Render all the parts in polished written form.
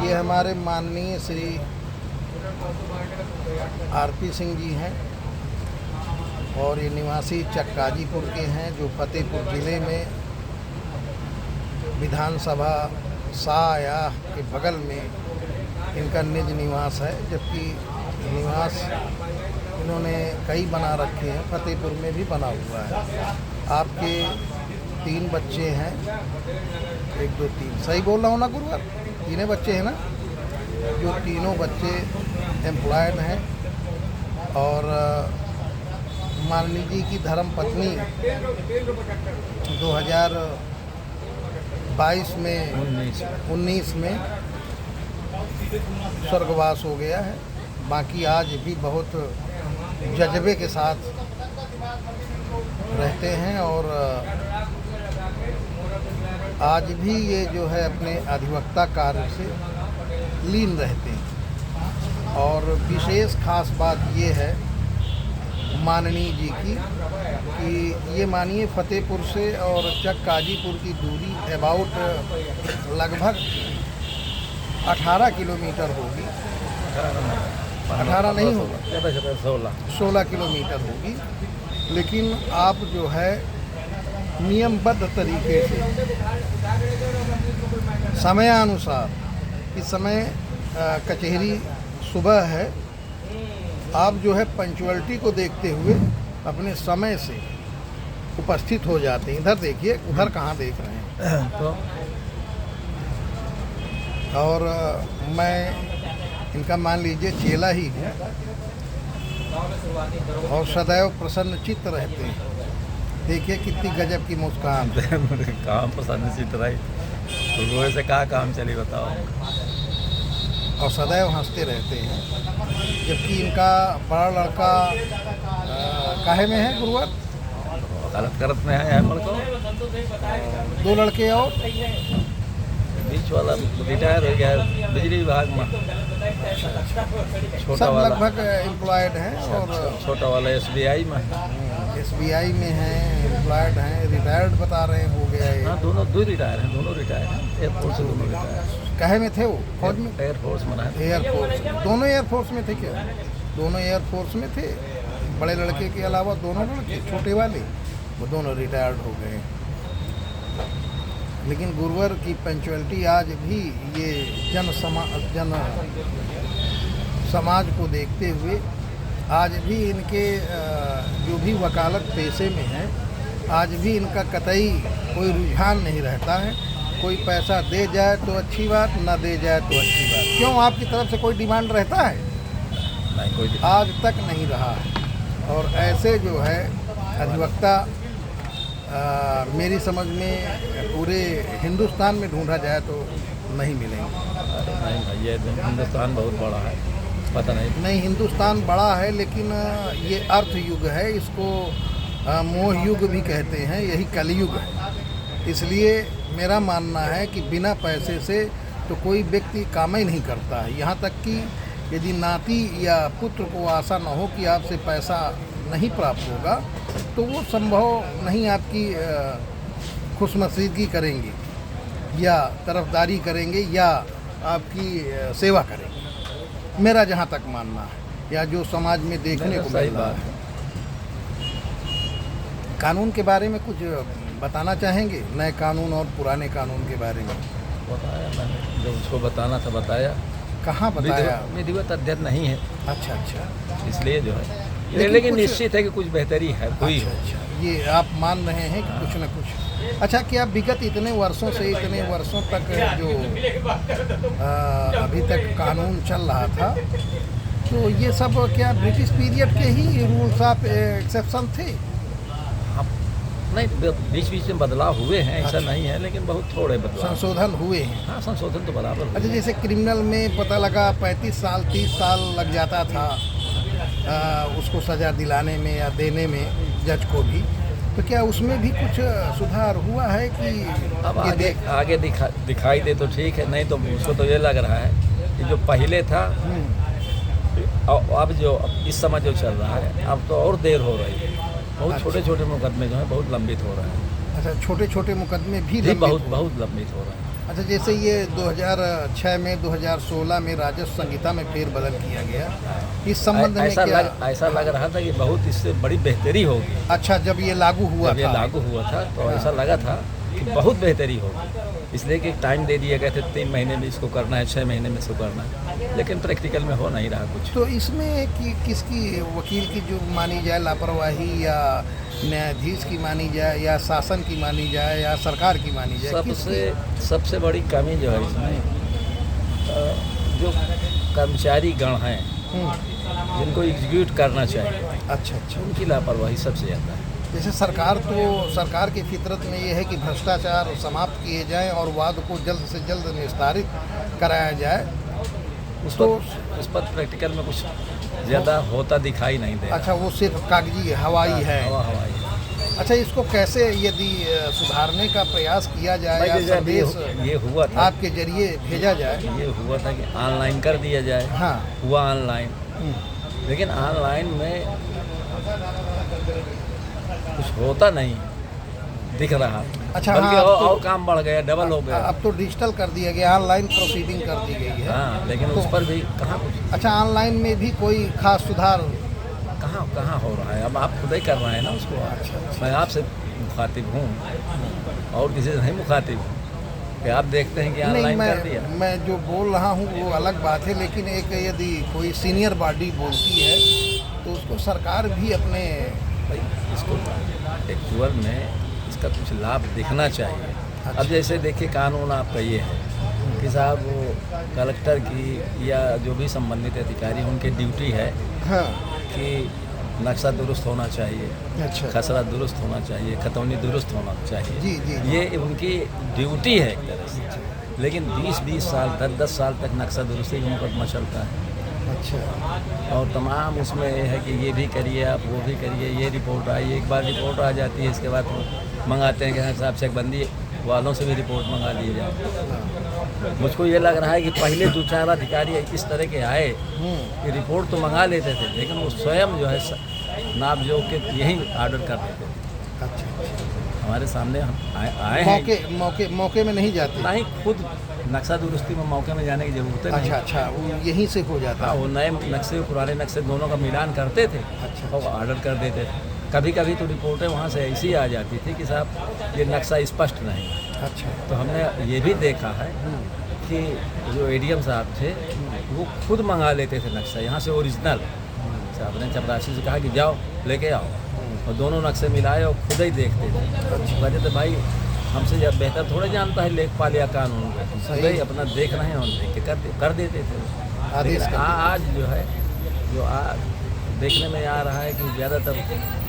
ये हमारे माननीय श्री आरपी सिंह जी हैं और ये निवासी चक्काजीपुर के हैं, जो फतेहपुर ज़िले में विधानसभा साया के बगल में इनका निज निवास है। जबकि निवास इन्होंने कई बना रखे हैं, फतेहपुर में भी बना हुआ है। आपके 3 बच्चे हैं, 1 2 3, सही बोल रहा हूँ ना गुरुवार? 3 बच्चे हैं ना, जो तीनों बच्चे एम्प्लॉयड हैं और माननीय जी की धर्म पत्नी 2022 में 19 में स्वर्गवास हो गया है। बाकी आज भी बहुत जज्बे के साथ रहते हैं और आज भी ये जो है अपने अधिवक्ता कार्य से लीन रहते हैं। और विशेष खास बात ये है माननीय जी की कि ये मानिए फतेहपुर से और चक्काजीपुर की दूरी अबाउट लगभग 18 किलोमीटर होगी। 18 नहीं होगा, 16 किलोमीटर होगी। लेकिन आप जो है नियमबद्ध तरीके से समयानुसार, इस समय कचहरी सुबह है, आप जो है पंचुअलिटी को देखते हुए अपने समय से उपस्थित हो जाते हैं। इधर देखिए, उधर कहाँ देख रहे हैं तो। और मैं इनका मान लीजिए चेला ही हूँ और सदैव प्रसन्न चित्त रहते हैं। देखिए कितनी गजब की मुस्कान। काम प्रसन्न चित्त रही तो रोए से कहाँ काम चली बताओ। और सदैव हंसते रहते हैं। जबकि इनका बड़ा लड़का काहे में है गुरुवार? गलत करत में है लड़को। 2 लड़के और बीच वाला रिटायर हो गया बिजली विभाग में। छोटा सब वाला लगभग एम्प्लॉयड हैं और छोटा वाला SBI में। SBI में हैं, एम्प्लॉयड हैं, रिटायर्ड बता रहे हैं, हो गया है। हाँ, दोनों 2 रिटायर हैं, दोनों रिटायर हैं। एयरफोर्स से दोनों रिटायर। काहे में थे वो? फौज में? एयरफोर्स में है। एयरफोर्स। दोनों एयरफोर्स में थे क्या? दोनों एयरफोर्स में थे। बड़े लड़के के अलावा दोनों लड़के, छोटे वाले, वो दोनों रिटायर्ड हो गए। लेकिन गुरुवार की पंचुअलिटी आज भी ये जन समाज को देखते हुए आज भी इनके जो भी वकालत पेशे में हैं, आज भी इनका कतई कोई रुझान नहीं रहता है। कोई पैसा दे जाए तो अच्छी बात, ना दे जाए तो अच्छी बात। क्यों, आपकी तरफ से कोई डिमांड रहता है? नहीं, कोई आज तक नहीं रहा है। और ऐसे जो है अधिवक्ता मेरी समझ में पूरे हिंदुस्तान में ढूंढा जाए तो नहीं मिलेंगे। नहीं भाई, ये हिंदुस्तान बहुत बड़ा है, पता नहीं। हिंदुस्तान बड़ा है, लेकिन ये अर्थ युग है, इसको मोह युग भी कहते हैं, यही कलयुग है। इसलिए मेरा मानना है कि बिना पैसे से तो कोई व्यक्ति काम ही नहीं करता है। यहाँ तक कि यदि नाती या पुत्र को आशा न हो कि आपसे पैसा नहीं प्राप्त होगा तो वो संभव नहीं आपकी खुशनसीबी करेंगे या तरफदारी करेंगे या आपकी सेवा करेंगे। मेरा जहाँ तक मानना है या जो समाज में देखने को मिल रहा है। कानून के बारे में कुछ बताना चाहेंगे? नए कानून और पुराने कानून के बारे में बताया मैंने, जो उसको बताना था बताया। कहाँ बताया? विधिवत अध्ययन नहीं है। अच्छा, इसलिए जो है लेकिन निश्चित है कि कुछ बेहतरी है हुई। अच्छा, ये आप मान रहे हैं कि कुछ न कुछ। अच्छा, क्या विगत इतने वर्षों तक जो अभी तक कानून चल रहा था, तो ये सब क्या ब्रिटिश पीरियड के ही रूल्स ऑफ एक्सेप्शन थे? नहीं, बीच में बदलाव हुए हैं, ऐसा नहीं है, लेकिन बहुत थोड़े बदलाव, संशोधन हुए हैं। हाँ, संशोधन तो बराबर हुए। अच्छा, जैसे क्रिमिनल में पता लगा 35 साल 30 साल लग जाता था उसको सज़ा दिलाने में या देने में, जज को भी, तो क्या उसमें भी कुछ सुधार हुआ है कि अब आगे दिखाई दे तो ठीक है, नहीं तो उसको तो ये लग रहा है कि जो पहले था अब जो इस समय जो चल रहा है अब तो और देर हो रही है। बहुत छोटे छोटे मुकदमे जो हैं बहुत लंबित हो रहे हैं। अच्छा, छोटे छोटे मुकदमे भी बहुत लंबित हो रहे हैं। अच्छा, जैसे ये 2006 में 2016 में राजस्व संहिता में फेरबदल किया गया, इस संबंध में क्या? ऐसा लग रहा था कि बहुत इससे बड़ी बेहतरी होगी। अच्छा, जब ये लागू हुआ जब ये था, लागू हुआ था तो ऐसा लगा था कि बहुत बेहतरी होगी, इसलिए कि टाइम दे दिया गया था 3 महीने में इसको करना है, 6 महीने में इसको करना है, लेकिन प्रैक्टिकल में हो नहीं रहा कुछ। तो इसमें कि किसकी, वकील की जो मानी जाए लापरवाही, या न्यायाधीश की मानी जाए, या शासन की मानी जाए, या सरकार की मानी जाए? सबसे बड़ी कमी जो है इसमें, जो कर्मचारी गण हैं जिनको एग्जीक्यूट करना चाहिए, अच्छा अच्छा, उनकी लापरवाही सबसे ज़्यादा है। जैसे सरकार की फितरत में ये है कि भ्रष्टाचार समाप्त किए जाएं और वाद को जल्द से जल्द निस्तारित कराया जाए, उस पर प्रैक्टिकल में कुछ ज़्यादा होता दिखाई नहीं दे रहा। अच्छा, वो सिर्फ कागजी हवाई है। हवाई। अच्छा, इसको कैसे यदि सुधारने का प्रयास किया जाए, या संदेश ये हुआ था आपके जरिए भेजा जाए? ये हुआ था कि ऑनलाइन कर दिया जाए। हाँ, हुआ ऑनलाइन, लेकिन ऑनलाइन में कुछ होता नहीं दिख रहा। अच्छा, बल्कि हाँ, और काम बढ़ गया, डबल हो गया। अब तो डिजिटल कर दिया गया, ऑनलाइन प्रोसीडिंग कर दी गई है। हाँ, लेकिन तो, उस पर भी कहाँ कुछ। अच्छा, ऑनलाइन में भी कोई खास सुधार कहाँ हो रहा है? अब आप खुद ही कर रहे हैं ना उसको। अच्छा। मैं आपसे मुखातिब हूँ और किसी से नहीं मुखातिब हूँ कि आप देखते हैं कि नहीं, ऑनलाइन कर दिया। मैं जो बोल रहा हूँ वो अलग बात है, लेकिन एक यदि कोई सीनियर बॉडी बोलती है तो उसको सरकार भी अपने इसको एक्चुअल में इसका कुछ लाभ दिखना चाहिए। अच्छा। अब जैसे देखिए, कानून आपका ये है कि साहब वो कलेक्टर की या जो भी संबंधित अधिकारी उनकी ड्यूटी है हाँ, कि नक्शा दुरुस्त होना चाहिए, अच्छा, खसरा दुरुस्त होना चाहिए, खतौनी दुरुस्त होना चाहिए। जी जी, ये उनकी ड्यूटी है एक तरह से। लेकिन 20-20 साल 10-10 साल तक नक्शा दुरुस्ती का मुकदमा चलता है। अच्छा, और तमाम उसमें ये है कि ये भी करिए, आप वो भी करिए, ये रिपोर्ट आई, एक बार रिपोर्ट आ जाती है, इसके बाद वो मंगाते हैं कि साहब चेकबंदी वालों से भी रिपोर्ट मंगा ली जाए। मुझको ये लग रहा है कि पहले 2-4 अधिकारी इस तरह के आए कि रिपोर्ट तो मंगा लेते थे, लेकिन वो स्वयं जो है नाप जोख के यही ऑर्डर कर देते थे। अच्छा, हमारे सामने हम आए हैं, मौके में नहीं जाते? नहीं, खुद नक्शा दुरुस्ती में मौके में जाने की जरूरत है। अच्छा अच्छा, वो यहीं से हो जाता हाँ, है। वो नए नक्शे और पुराने नक्शे दोनों का मिलान करते थे। अच्छा, और ऑर्डर कर देते थे। कभी कभी तो रिपोर्टें वहाँ से ऐसी आ जाती थी कि साहब ये नक्शा स्पष्ट नहीं है। अच्छा, तो हमने ये भी देखा है कि जो एडीएम साहब थे वो खुद मंगा लेते थे नक्शा यहाँ से ओरिजिनल। साहब ने चपरासी से कहा कि जाओ लेके आओ, और दोनों नक्शे मिलाए और खुद ही देखते थे। वजह तो भाई हमसे जब बेहतर थोड़े जानता है लेखपाल या कानून, सही अपना देख रहे हैं और देख के कर देते थे आदेश। आज जो है देखने में आ रहा है कि ज़्यादातर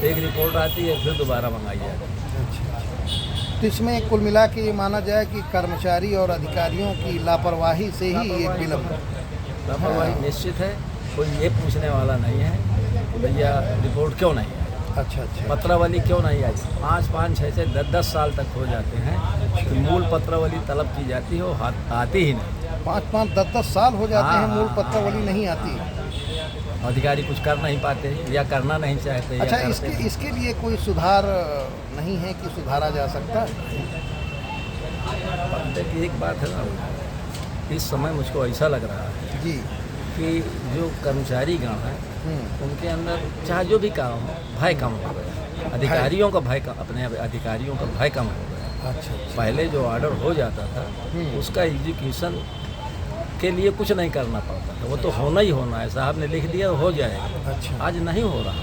एक रिपोर्ट आती है फिर दोबारा मंगाई जाती है। अच्छा, तो इसमें कुल मिला के ये माना जाए कि कर्मचारी और अधिकारियों की लापरवाही से ही ये विलम्ब। लापरवाही निश्चित है, कोई ये पूछने वाला नहीं है कि भैया रिपोर्ट क्यों नहीं आई। अच्छा अच्छा, पत्रावली क्यों नहीं आई। 5-5, 6 10 साल तक हो जाते हैं कि मूल पत्रावली तलब की जाती है, वो आती ही नहीं। 5-5, 10-10 साल हो जाते हैं, मूल पत्रावली नहीं आती। अधिकारी कुछ कर नहीं पाते या करना नहीं चाहते। अच्छा, इसके लिए कोई सुधार नहीं है कि सुधारा जा सकता है? देखिए, एक बात है ना, इस समय मुझको ऐसा लग रहा है जी कि जो कर्मचारी गण हैं उनके अंदर चाहे जो भी काम हो, भय कम हो गया। अधिकारियों का भय कम, अपने अधिकारियों का भय कम हो गया। अच्छा, पहले जो ऑर्डर हो जाता था उसका एग्जीक्यूशन के लिए कुछ नहीं करना पड़ता था, वो तो होना ही होना है, साहब ने लिख दिया हो जाएगा। अच्छा, आज नहीं हो रहा।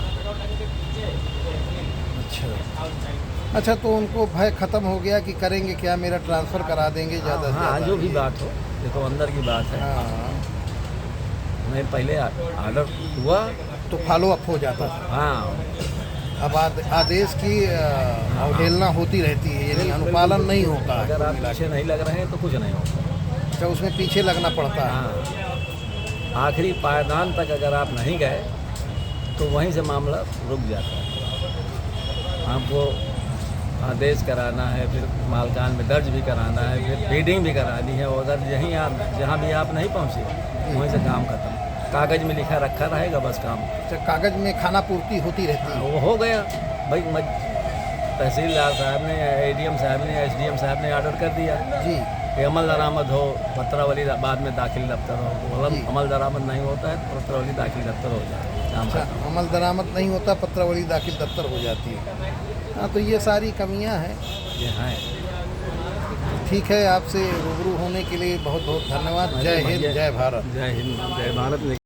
अच्छा, तो उनको भय ख़त्म हो गया कि करेंगे क्या, मेरा ट्रांसफ़र करा देंगे ज़्यादा से हाँ, ज़्यादा। जो भी बात हो, देखो अंदर की बात है। हाँ, मैं पहले ऑर्डर हुआ तो फॉलो अप हो जाता था। हाँ, अब आदेश की अवहेलना होती रहती है, यानी अनुपालन नहीं होता है। अगर आप पीछे नहीं लग रहे हैं तो कुछ नहीं होगा। अच्छा, उसमें पीछे लगना पड़ता है। हाँ, आखिरी पायदान तक अगर आप नहीं गए तो वहीं से मामला रुक जाता है। आपको आदेश कराना है, फिर मालकान में दर्ज भी कराना है, फिर फीडिंग भी करानी है, और अगर यहीं आप जहाँ भी आप नहीं पहुँचे वहीं से काम खत्म। कागज़ में लिखा रखा रहेगा बस काम। अच्छा, कागज़ में खाना पूर्ति होती रहती है। वो हो गया भाई, तहसीलदार साहब ने या एडीएम साहब ने या एसडीएम साहब ने ऑर्डर कर दिया जी, कि अमल दरामद हो, पत्रावली बाद में दाखिल दफ्तर हो। जी। अमल दरामद नहीं होता है तो पत्रावली दाखिल दफ्तर हो जाता है। अच्छा, अमल दरामद नहीं होता, पत्रावली दाखिल दफ्तर हो जाती है। हाँ, तो ये सारी कमियां हैं। ये हैं। ठीक है, आपसे रूबरू होने के लिए बहुत बहुत धन्यवाद। जय हिंद, जय भारत। जय हिंद, जय भारत।